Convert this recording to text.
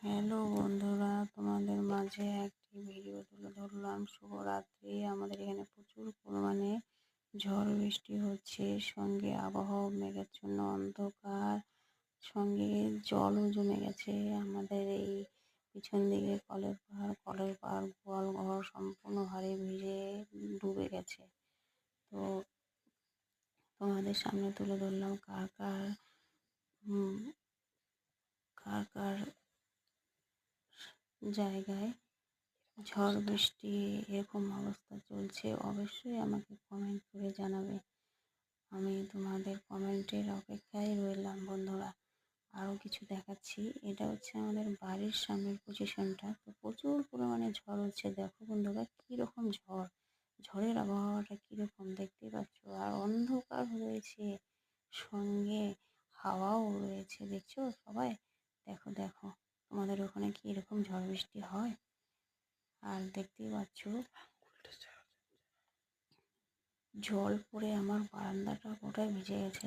Hello বন্ধুরা, তোমাদের মাঝে একটি ভিডিও তুলে ধরলাম। শুভরাত্রি। আমাদের এখানে প্রচুর পরিমাণে ঝড় বৃষ্টি হচ্ছে, সঙ্গে আবহাওয়া মেঘাচ্ছন্ন অন্ধকার, সঙ্গে জলও জমে গেছে। আমাদের এই পিছন দিকে কলের পাড় গোয়াল ঘর সম্পূর্ণ হারে ভিজে ডুবে গেছে। তো তোমাদের সামনে তুলে ধরলাম কার কার জায়গায় ঝড় বৃষ্টি এরকম অবস্থা চলছে। অবশ্যই আমাকে কমেন্ট করে জানাবে। আমি তোমাদের কমেন্টের অপেক্ষায় রইলাম বন্ধুরা। আরও কিছু দেখাচ্ছি। এটা হচ্ছে আমাদের বাড়ির সামনের পজিশনটা। তো প্রচুর পরিমাণে ঝড় হচ্ছে। দেখো বন্ধুরা কীরকম ঝড়, ঝড়ের আবহাওয়াটা কীরকম দেখতে পাচ্ছ। আর অন্ধকার রয়েছে, সঙ্গে হাওয়াও রয়েছে। দেখছো সবাই? দেখো দেখো, তোমাদের ওখানে কি এরকম ঝড় বৃষ্টি হয়? আর দেখতেই পাচ্ছ জল পড়ে আমার বারান্দাটা গোটাই ভিজে গেছে।